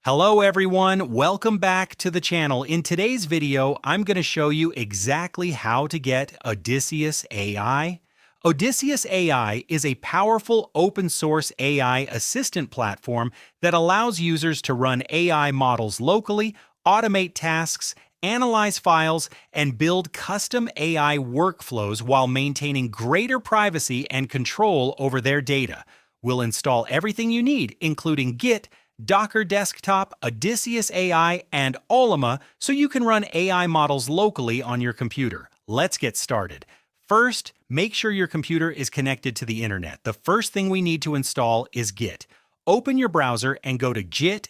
Hello everyone, welcome back to the channel. In today's video, I'm going to show you exactly how to get Odysseus AI. Odysseus AI is a powerful open source AI assistant platform that allows users to run AI models locally, automate tasks, analyze files, and build custom AI workflows while maintaining greater privacy and control over their data. We'll install everything you need, including Git, Docker Desktop, Odysseus AI, and Ollama so you can run AI models locally on your computer. Let's get started. First, make sure your computer is connected to the internet. The first thing we need to install is Git. Open your browser and go to git-scm.com.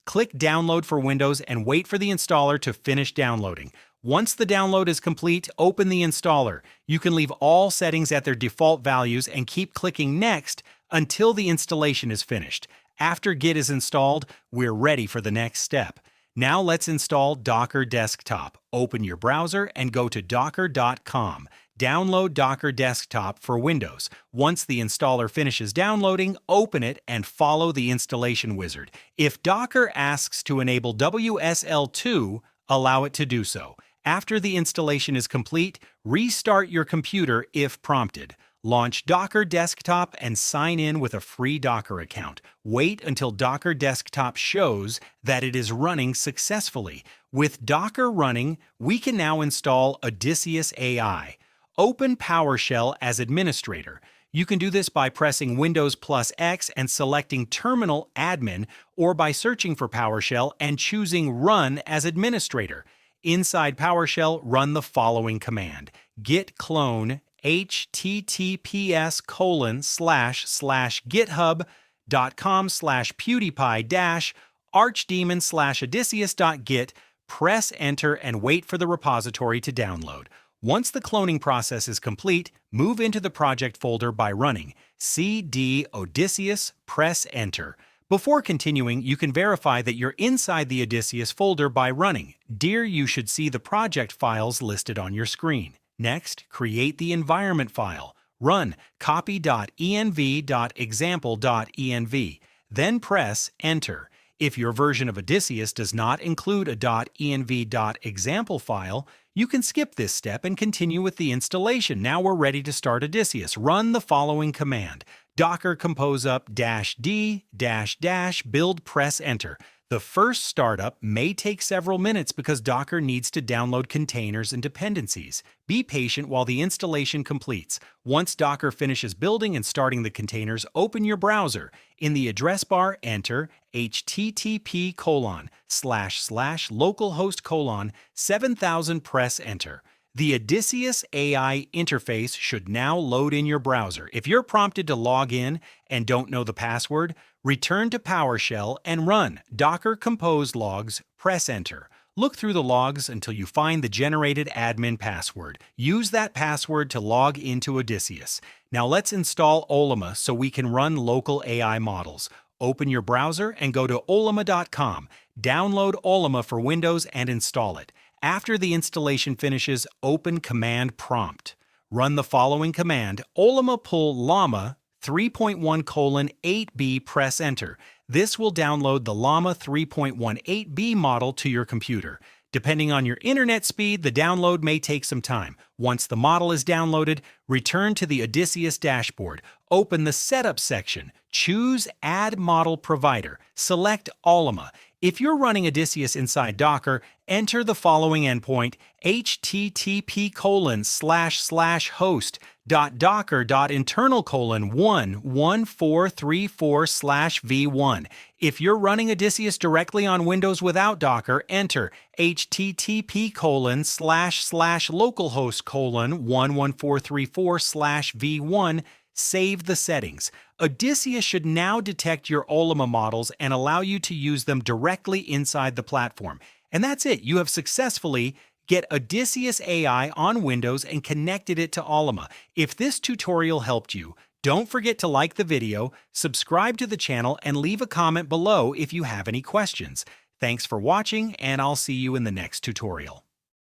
Click Download for Windows and wait for the installer to finish downloading. Once the download is complete, open the installer. You can leave all settings at their default values and keep clicking Next until the installation is finished. After Git is installed, we're ready for the next step. Now let's install Docker Desktop. Open your browser and go to docker.com. Download Docker Desktop for Windows. Once the installer finishes downloading, open it and follow the installation wizard. If Docker asks to enable WSL2, allow it to do so. After the installation is complete, restart your computer if prompted. Launch Docker Desktop and sign in with a free Docker account. Wait until Docker Desktop shows that it is running successfully. With Docker running, we can now install Odysseus AI. Open PowerShell as administrator. You can do this by pressing Windows plus X and selecting Terminal Admin, or by searching for PowerShell and choosing Run as administrator. Inside PowerShell, run the following command: git clone https://github.com/pewdiepie-archdemon/odysseus.git, press enter and wait for the repository to download. Once the cloning process is complete, move into the project folder by running cd Odysseus, press enter. Before continuing, you can verify that you're inside the Odysseus folder by running dir. You should see the project files listed on your screen. Next, create the environment file. Run copy.env.example.env. Then press enter. If your version of Odysseus does not include a .env.example file, you can skip this step and continue with the installation. Now we're ready to start Odysseus. Run the following command: docker compose up -d --build, press enter. The first startup may take several minutes because Docker needs to download containers and dependencies. Be patient while the installation completes. Once Docker finishes building and starting the containers, open your browser. In the address bar, enter http://localhost:7000, press enter. The Odysseus AI interface should now load in your browser. If you're prompted to log in and don't know the password, return to PowerShell and run docker compose logs, press enter. Look through the logs until you find the generated admin password. Use that password to log into Odysseus. Now let's install Ollama so we can run local AI models. Open your browser and go to ollama.com. Download Ollama for Windows and install it. After the installation finishes, open Command Prompt. Run the following command: Ollama pull llama 3.1:8b, press enter. This will download the llama 3.18b model to your computer. Depending on your internet speed, the download may take some time. Once the model is downloaded, return to the Odysseus dashboard. Open the Setup section. Choose Add Model Provider. Select Ollama. If you're running Odysseus inside Docker, enter the following endpoint: http://host.docker.internal:11434/v1. If you're running Odysseus directly on Windows without Docker, enter http://localhost:11434/v1. Save the settings. Odysseus should now detect your Ollama models and allow you to use them directly inside the platform. And that's it. You have successfully get Odysseus AI on Windows and connected it to Ollama. If this tutorial helped you, don't forget to like the video, subscribe to the channel, and leave a comment below if you have any questions. Thanks for watching, and I'll see you in the next tutorial.